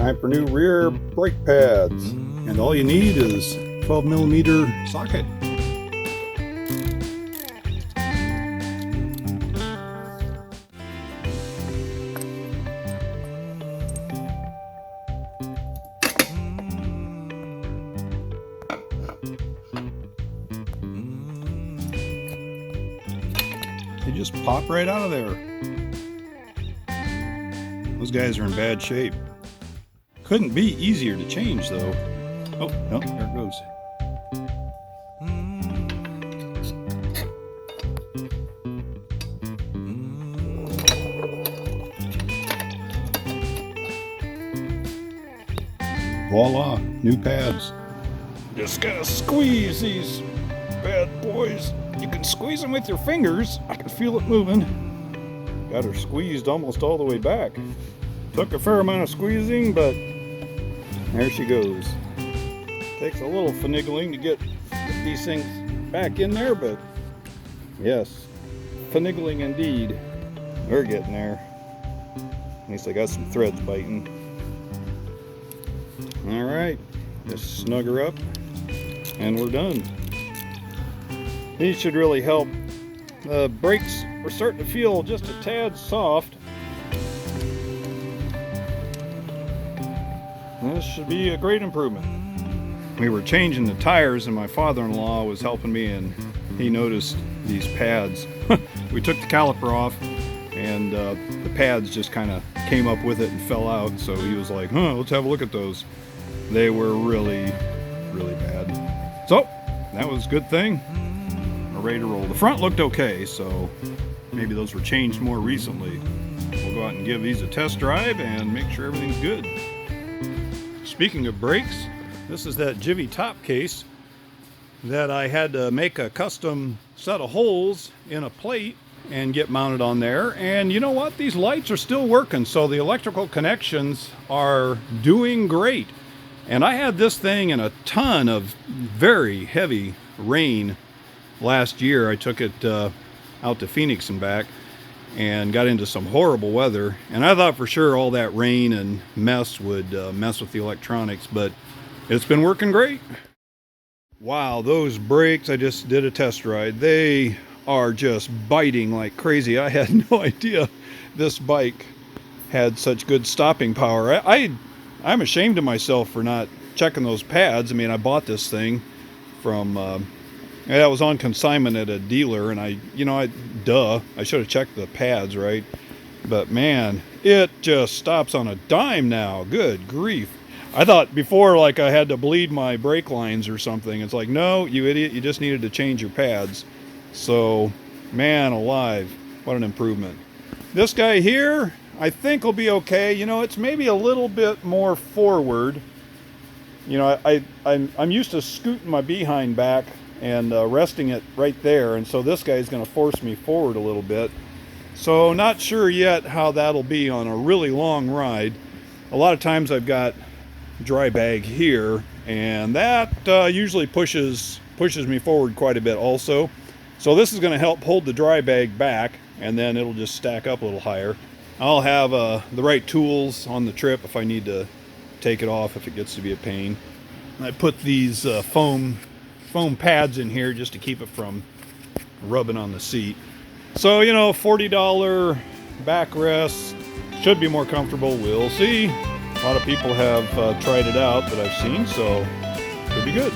Time for new rear brake pads. And all you need is 12mm socket. They just pop right out of there. Those guys are in bad shape. Couldn't be easier to change though. Oh, no, there it goes. Voila, new pads. Just gotta squeeze these bad boys. You can squeeze them with your fingers. I can feel it moving. Got her squeezed almost all the way back. Took a fair amount of squeezing, but there she goes. Takes a little finagling to get these things back in there, but yes, finagling indeed. We're getting there. At least I got some threads biting. All right, just snug her up and we're done. These should really help. The brakes were starting to feel just a tad soft. This should be a great improvement. We were changing the tires and my father-in-law was helping me and he noticed these pads. We took the caliper off and the pads just kind of came up with it and fell out. So he was like, let's have a look at those. They were really, really bad. So that was a good thing. We're ready to roll. The front looked okay, so maybe those were changed more recently. We'll go out and give these a test drive and make sure everything's good. Speaking of brakes, this is that Givi top case that I had to make a custom set of holes in a plate and get mounted on there. And you know what? These lights are still working, so the electrical connections are doing great. And I had this thing in a ton of very heavy rain last year. I took it out to Phoenix and back and got into some horrible weather, and I thought for sure all that rain and mess would mess with the electronics, but it's been working great. Wow, those brakes, I just did a test ride. They are just biting like crazy. I had no idea this bike had such good stopping power. I'm ashamed of myself for not checking those pads. I mean, I bought this thing from I was on consignment at a dealer, and I should have checked the pads, right? But man, it just stops on a dime now. Good grief. I thought before, like, I had to bleed my brake lines or something. It's like, no, you idiot, you just needed to change your pads. So, man alive, what an improvement. This guy here, I think will be okay. You know, it's maybe a little bit more forward. You know, I'm used to scooting my behind back and resting it right there, and so this guy's going to force me forward a little bit. So not sure yet how that'll be on a really long ride. A lot of times I've got dry bag here, and that usually pushes me forward quite a bit also. So this is going to help hold the dry bag back, and then it'll just stack up a little higher. I'll have the right tools on the trip if I need to take it off if it gets to be a pain. I put these foam pads in here just to keep it from rubbing on the seat. So, you know, $40 backrest should be more comfortable. We'll see. A lot of people have tried it out that I've seen, so could be good.